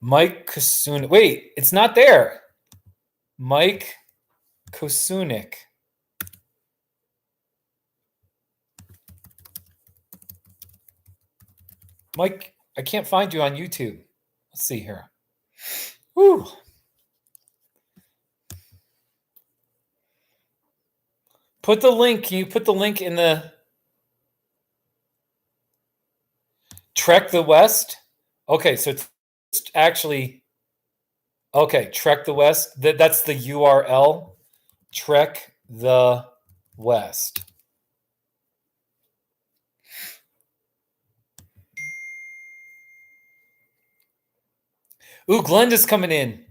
Mike Kosunik. Wait, it's not there. Mike Kosunik. Mike, I can't find you on YouTube. Let's see here. Woo. Put the link. Can you put the link in the Trek the West? Okay, so it's actually okay. Trek the West. That's the URL. Trek the West. Ooh, Glenda's coming in.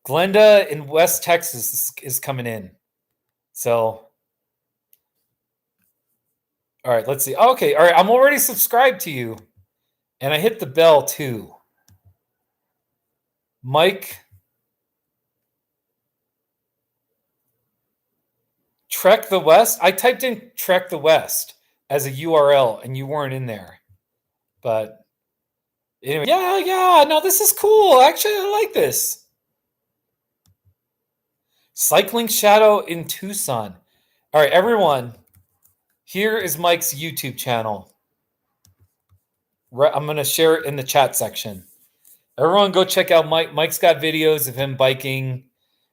Glenda in West Texas is coming in. So, all right, let's see. Okay, all right, I'm already subscribed to you. And I hit the bell too. Mike. Trek the West. I typed in Trek the West as a URL and you weren't in there. But anyway, yeah. No, this is cool. Actually, I like this. Cycling Shadow in Tucson. All right, everyone. Here is Mike's YouTube channel. I'm going to share it in the chat section. Everyone go check out Mike. Mike's got videos of him biking.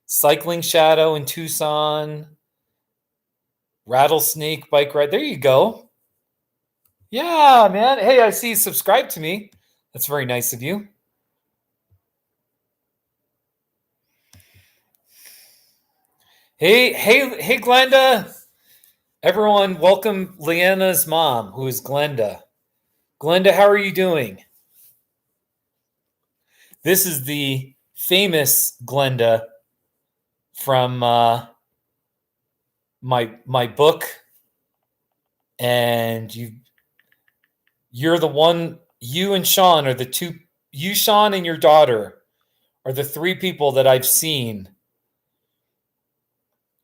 Cycling Shadow in Tucson. Rattlesnake bike ride. There you go. Yeah, man. Hey, I see you subscribe to me. That's very nice of you. Hey, Glenda. Everyone, welcome Leanna's mom, who is Glenda. Glenda, how are you doing? This is the famous Glenda from my book, and you're the one. You and Sean are the two. You, Sean, and your daughter are the three people that I've seen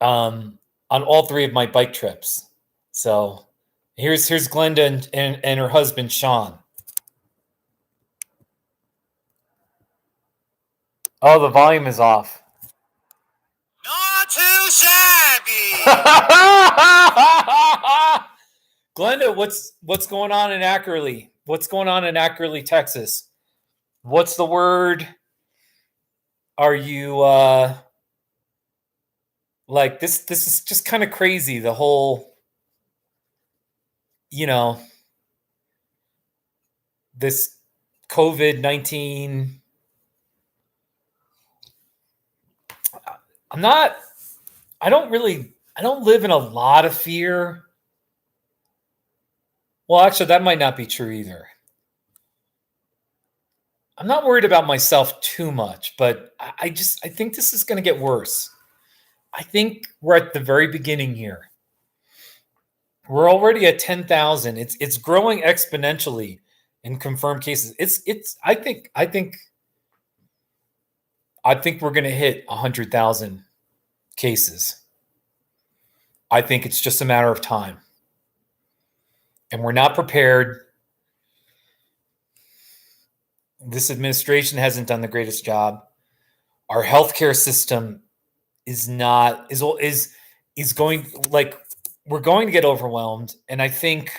on all three of my bike trips. So here's Glenda and her husband Sean. Oh, the volume is off. Not too shabby. Glenda, what's going on in Ackerley? What's going on in Ackerley, Texas? What's the word? Are you like this is just kind of crazy, the whole, you know, this COVID-19. I don't live in a lot of fear. Well, actually, that might not be true either. I'm not worried about myself too much, but I think this is going to get worse. I think we're at the very beginning here. We're already at 10,000. It's growing exponentially in confirmed cases. I think we're going to hit 100,000 cases. I think it's just a matter of time. And we're not prepared. This administration hasn't done the greatest job. Our healthcare system is going, like, we're going to get overwhelmed, and I think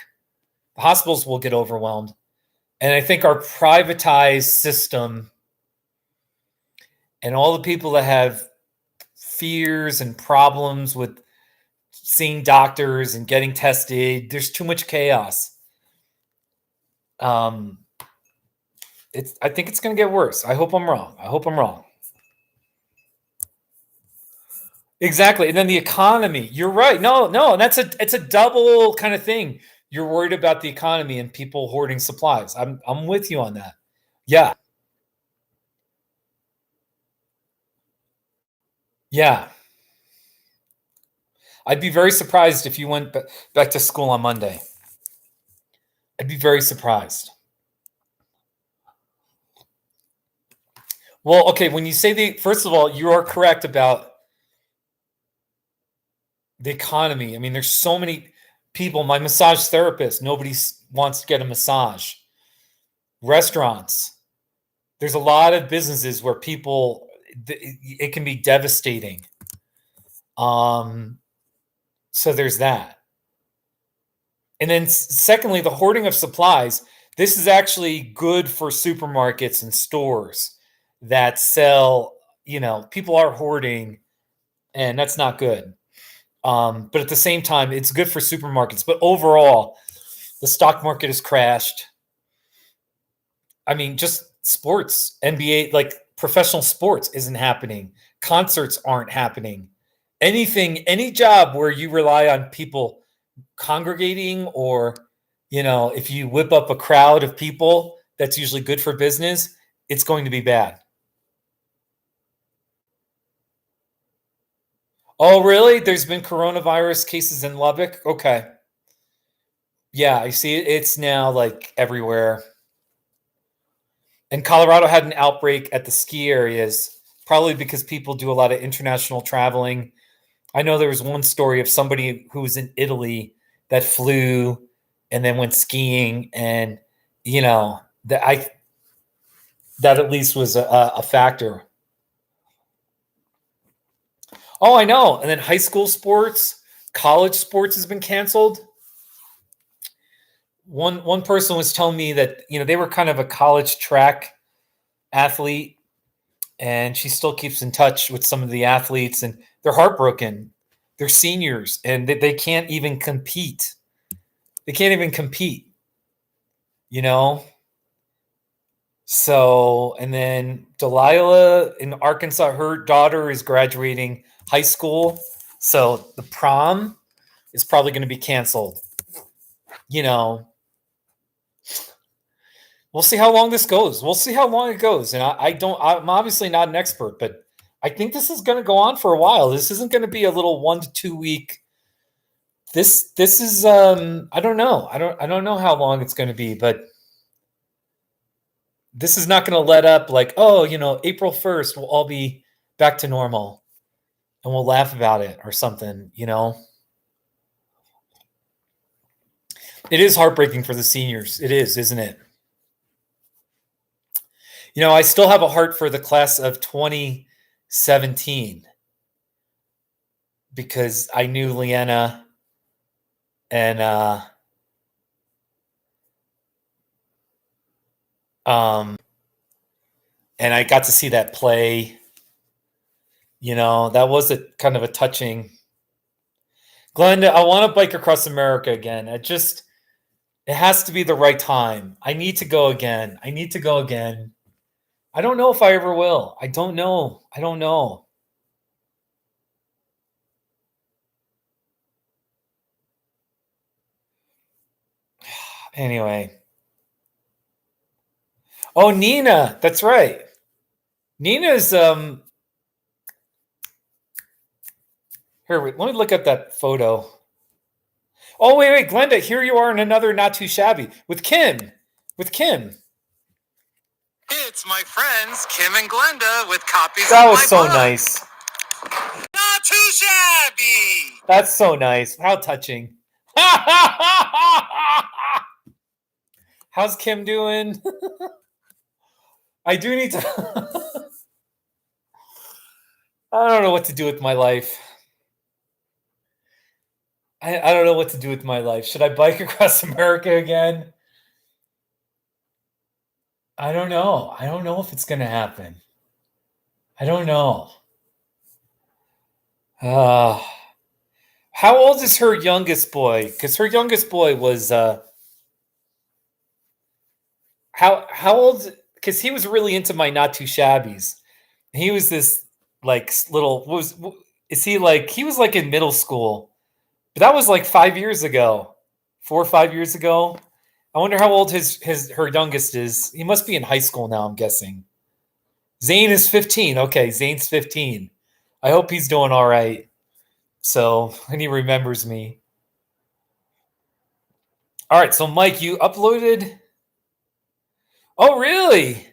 the hospitals will get overwhelmed, and I think our privatized system and all the people that have fears and problems with seeing doctors and getting tested, there's too much chaos. I think it's going to get worse. I hope I'm wrong. Exactly. And then the economy. You're right. No, and it's a double kind of thing. You're worried about the economy and people hoarding supplies. I'm with you on that. Yeah. Yeah. I'd be very surprised if you went back to school on Monday. I'd be very surprised. Well, okay, when you say first of all, you are correct about the economy. I mean, there's so many people, my massage therapist, nobody wants to get a massage. Restaurants. There's a lot of businesses where people, it can be devastating. So there's that. And then secondly, the hoarding of supplies. This is actually good for supermarkets and stores that sell, people are hoarding, and that's not good. But at the same time, it's good for supermarkets. But overall, the stock market has crashed. I mean, just sports, NBA, like professional sports isn't happening. Concerts aren't happening. Any job where you rely on people congregating, or, if you whip up a crowd of people, that's usually good for business. It's going to be bad. Oh, really? There's been coronavirus cases in Lubbock? Okay. Yeah, I see it. It's now like everywhere. And Colorado had an outbreak at the ski areas, probably because people do a lot of international traveling. I know there was one story of somebody who was in Italy that flew and then went skiing, and that at least was a factor. Oh, I know. And then high school sports, college sports has been canceled. One person was telling me that they were kind of a college track athlete, and she still keeps in touch with some of the athletes, and they're heartbroken. They're seniors, and they can't even compete. So, and then Delilah in Arkansas, her daughter is graduating high school, so the prom is probably going to be canceled. We'll see how long this goes. We'll see how long it goes. And I'm obviously not an expert, but I think this is going to go on for a while. This isn't going to be a little 1 to 2 week. This is I don't know. I don't know how long it's going to be, but this is not going to let up like, April 1st we'll all be back to normal and we'll laugh about it or something. It is heartbreaking for the seniors. It is, isn't it? I still have a heart for the class of 2017 because I knew Leanna, and and I got to see that play. That was a kind of a touching. Glenda, I want to bike across America again. It has to be the right time. I need to go again. I don't know if I ever will. I don't know. Anyway. Oh, Nina. That's right. Nina's here. Let me look at that photo. Oh, wait, Glenda. Here you are in another Not Too Shabby with Kim. It's my friends Kim and Glenda with copies That of was my so book. nice. Not Too Shabby. That's so nice. How touching. How's Kim doing? I do need to. I don't know what to do with my life. I don't know what to do with my life. Should I bike across America again? I don't know. I don't know if it's going to happen. I don't know. Uh, how old is her youngest boy? Because her youngest boy was how old? Because he was really into my not too shabbies. He was this like little is he like he was like in middle school, but that was like 5 years ago, 4 or 5 years ago. I wonder how old his her youngest is. He must be in high school now, I'm guessing. Zane is 15. Okay, Zane's 15. I hope he's doing all right. So, and he remembers me. All right, so Mike, you uploaded. Oh, really?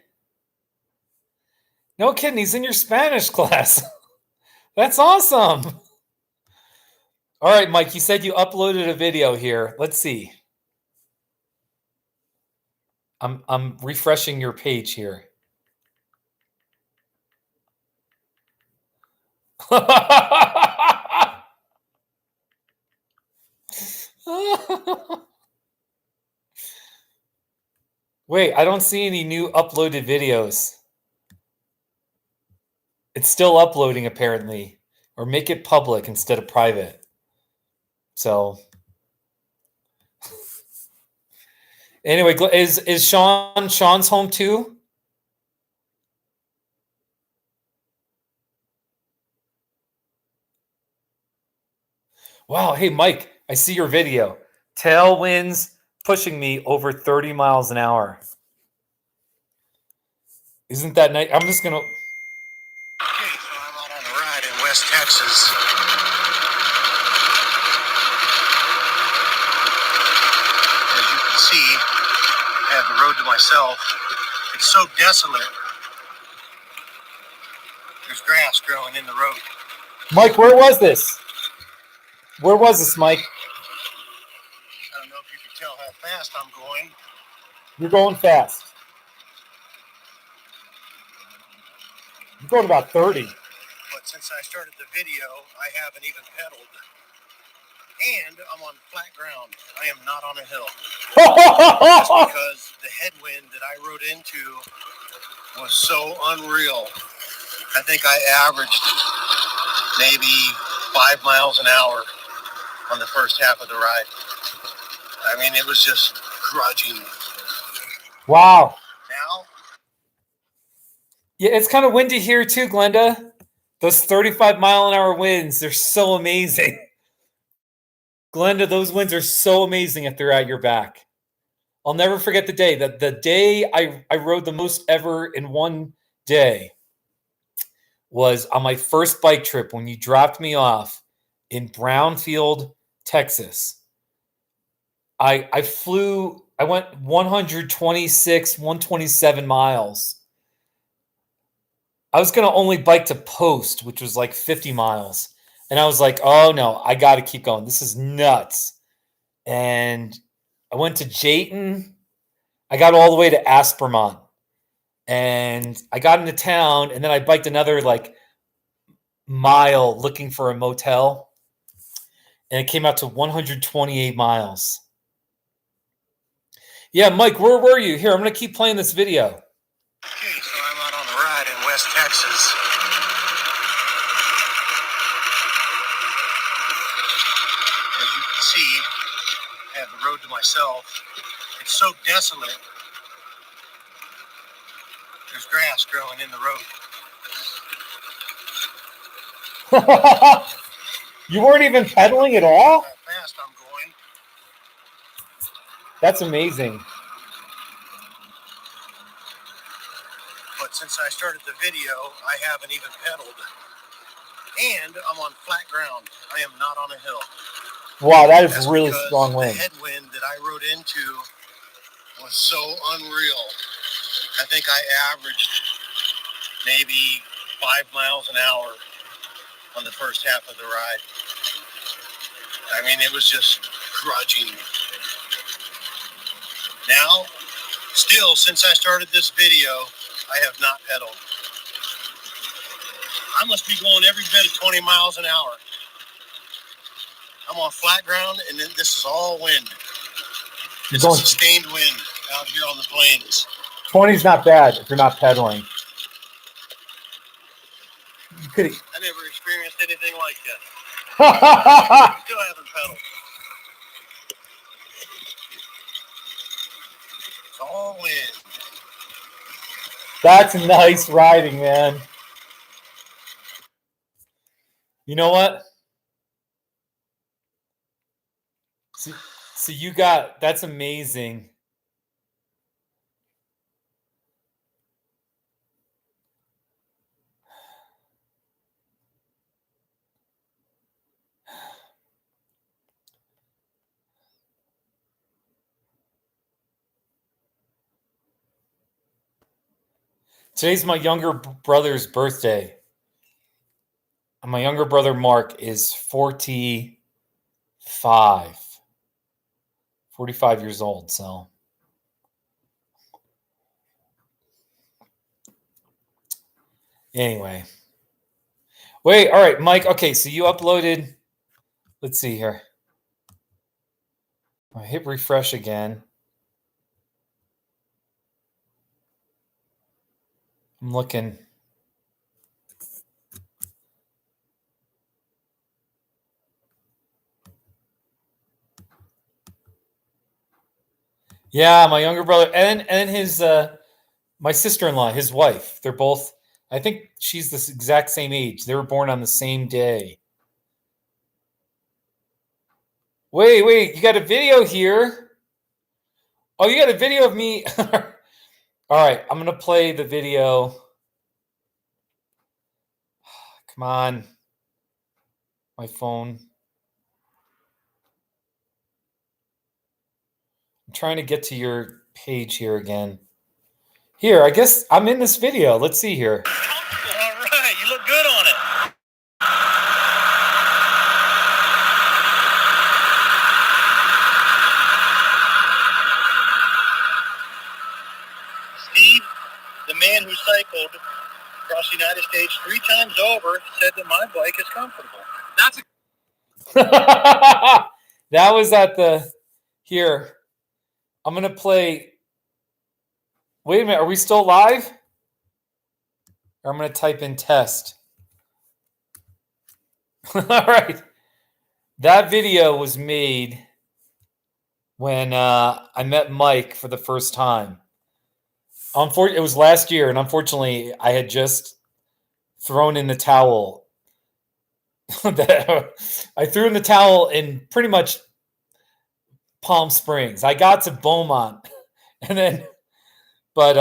No kidding. He's in your Spanish class. That's awesome. All right, Mike, you said you uploaded a video here. Let's see. I'm refreshing your page here. Wait, I don't see any new uploaded videos. It's still uploading apparently, or make it public instead of private. So anyway, is Sean's home too? Wow, hey Mike, I see your video. Tailwinds pushing me over 30 miles an hour. Isn't that nice? I'm just gonna. Okay, so I'm out on a ride in West Texas. As you can see, I have the road to myself. It's so desolate. There's grass growing in the road. Mike, where was this? Where was this, Mike? I don't know if you can tell how fast I'm going. You're going fast. You're going about 30. But since I started the video, I haven't even pedaled. And I'm on flat ground. I am not on a hill. Just because the headwind that I rode into was so unreal. I think I averaged maybe 5 miles an hour on the first half of the ride. I mean, it was just grudging. Wow. Now, Yeah, it's kind of windy here too, Glenda. Those 35-mile-an-hour winds, they're so amazing. Glenda, those winds are so amazing if they're at your back. I'll never forget the day. The day I rode the most ever in one day was on my first bike trip when you dropped me off in Brownfield, Texas. I went 126, 127 miles. I was going to only bike to Post, which was like 50 miles. And I was like, oh no, I got to keep going. This is nuts. And I went to Jayton. I got all the way to Aspermont. And I got into town, and then I biked another like mile looking for a motel. And it came out to 128 miles. Yeah, Mike, where were you? Here, I'm going to keep playing this video. okay, so I'm out on a ride in West Texas. As you can see, I have the road to myself. It's so desolate. There's grass growing in the road. You weren't even pedaling at all? How fast I'm going. That's amazing. But since I started the video, I haven't even pedaled. And I'm on flat ground. I am not on a hill. Wow, that is That's really because strong the wind. headwind that I rode into was so unreal. I think I averaged maybe 5 miles an hour on the first half of the ride. I mean, it was just grudging. Now, still, since I started this video, I have not pedaled. I must be going every bit of 20 miles an hour. I'm on flat ground, and then this is all wind. You're It's going a sustained wind out here on the plains. 20's not bad if you're not pedaling. You could. I never experienced anything like that. Still haven't pedaled. It's all wind. That's nice riding, man. You know what? So you got, that's amazing. Today's my younger brother's birthday. And my younger brother, Mark, is 45 years old. So anyway. Wait, all right, Mike. Okay, so you uploaded, let's see here. I hit refresh again. I'm looking. Yeah, my younger brother and his my sister-in-law, his wife. They're both, I think she's the exact same age. They were born on the same day. Wait, you got a video here. Oh, you got a video of me. All right, I'm going to play the video. Come on. My phone. I'm trying to get to your page here again. Here, I guess I'm in this video. Let's see here. All right, you look good on it. Steve, the man who cycled across the United States 3 times over, said that my bike is comfortable. That's a That was at the, here. I'm going to play. Wait a minute. Are we still live? Or I'm going to type in test. All right. That video was made when I met Mike for the first time. It was last year, and unfortunately, I had just thrown in the towel. I threw in the towel in pretty much Palm Springs. I got to Beaumont, and then, but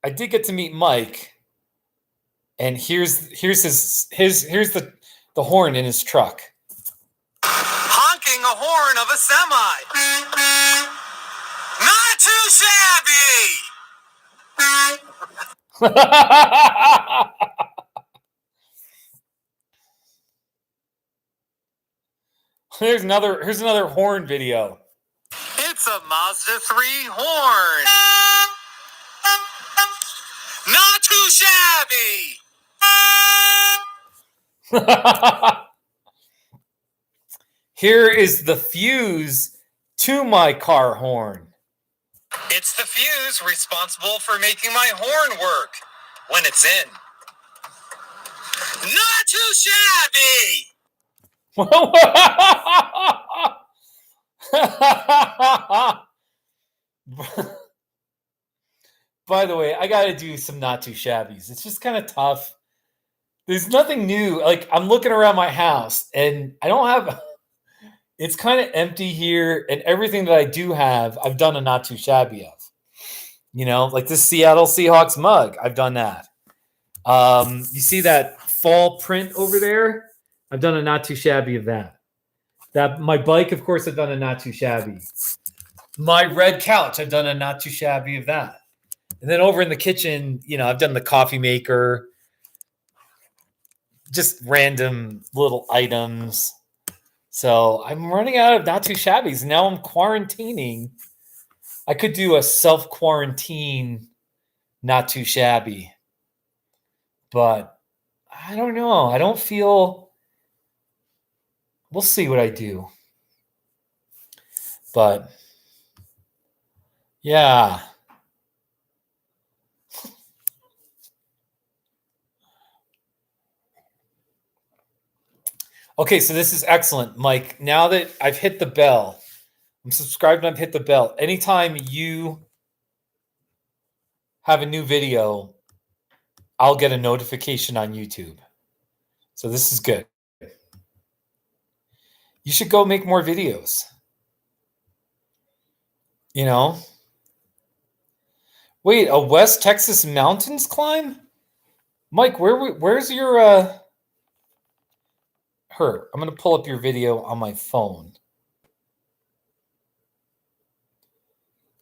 I did get to meet Mike, and here's the horn in his truck. Honking a horn of a semi. Not too shabby. Here's another horn video. It's a Mazda 3 horn. Not too shabby. Here is the fuse to my car horn. It's the fuse responsible for making my horn work when it's in. Not too shabby. By the way, I got to do some not too shabbies. It's just kind of tough. There's nothing new. Like, I'm looking around my house and I don't have, it's kind of empty here. And everything that I do have, I've done a not too shabby of. You know, like this Seattle Seahawks mug. I've done that. You see that fall print over there? I've done a not too shabby of that. That my bike, of course, I've done a not too shabby. My red couch, I've done a not too shabby of that. And then over in the kitchen, you know, I've done the coffee maker, just random little items. So I'm running out of not too shabbies. Now I'm quarantining. I could do a self-quarantine not too shabby. But I don't know. I don't feel we'll see what I do. But yeah. Okay, so this is excellent, Mike. Now that I've hit the bell, I'm subscribed and I've hit the bell. Anytime you have a new video, I'll get a notification on YouTube. So this is good. You should go make more videos. You know? Wait, a West Texas mountains climb? Mike, where's your her? I'm going to pull up your video on my phone.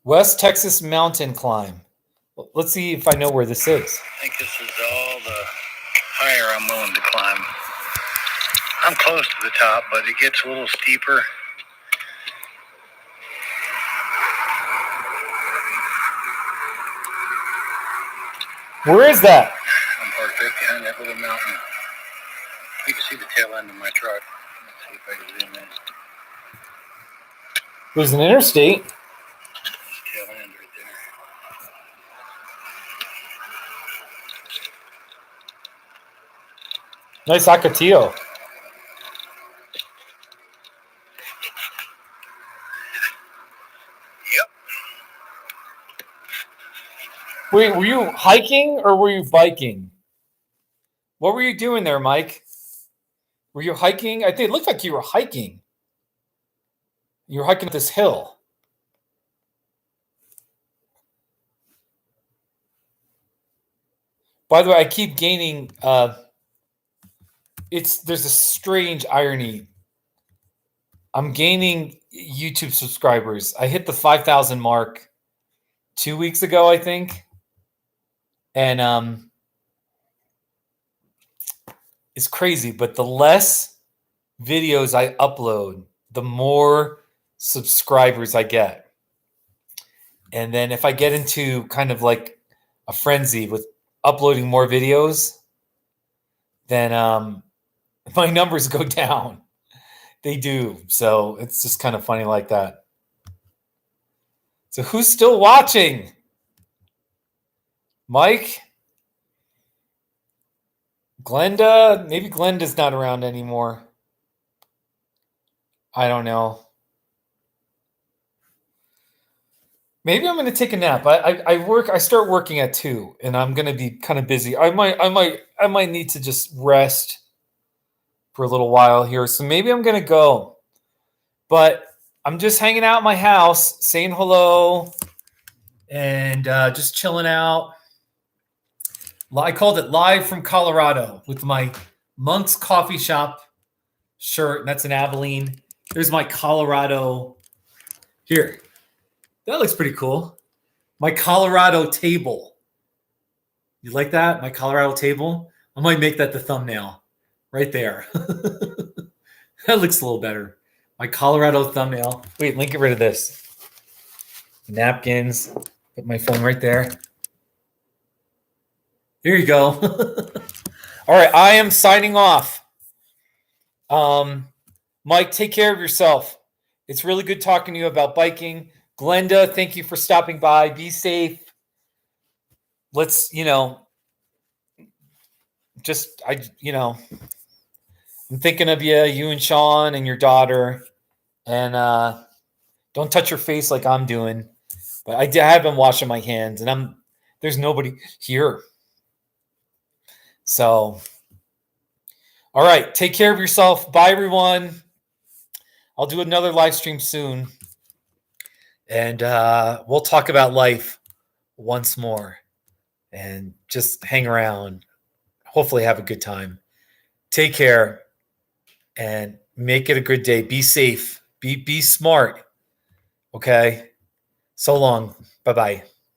West Texas mountain climb. Let's see if I know where this is. I think this is all the higher I'm willing to climb. I'm close to the top, but it gets a little steeper. Where is that? I'm parked right behind that little mountain. You can see the tail end of my truck. Let's see if I can zoom in. There's an interstate. Tail end right there. Nice Ocotillo. Yep. Wait, were you hiking or were you biking? What were you doing there, Mike? Were you hiking? I think it looked like you were hiking. You were hiking up this hill. By the way, I keep gaining. There's a strange irony. I'm gaining YouTube subscribers. I hit the 5,000 mark 2 weeks ago, I think, and it's crazy. But the less videos I upload, the more subscribers I get. And then if I get into kind of like a frenzy with uploading more videos, then my numbers go down. They do. So it's just kind of funny like that. So who's still watching? Mike? Glenda? Maybe Glenda's not around anymore. I don't know. Maybe I'm going to take a nap. I start working at 2 and I'm going to be kind of busy. I might need to just rest for a little while here. So maybe I'm going to go. But I'm just hanging out in my house, saying hello and just chilling out. I called it Live from Colorado with my Monk's Coffee Shop shirt. And that's in Abilene. There's my Colorado here. That looks pretty cool. My Colorado table. You like that? My Colorado table? I might make that the thumbnail right there. That looks a little better. My Colorado thumbnail. Wait, let me get rid of this. Napkins. Put my phone right there. Here you go. All right, I am signing off. Mike, take care of yourself. It's really good talking to you about biking. Glenda, thank you for stopping by. Be safe. Let's, I'm thinking of you and Sean and your daughter. And don't touch your face like I'm doing. But I have been washing my hands, and there's nobody here. So, all right, take care of yourself. Bye, everyone. I'll do another live stream soon. And we'll talk about life once more and just hang around. Hopefully have a good time. Take care and make it a good day. Be safe. Be smart. Okay? So long. Bye-bye.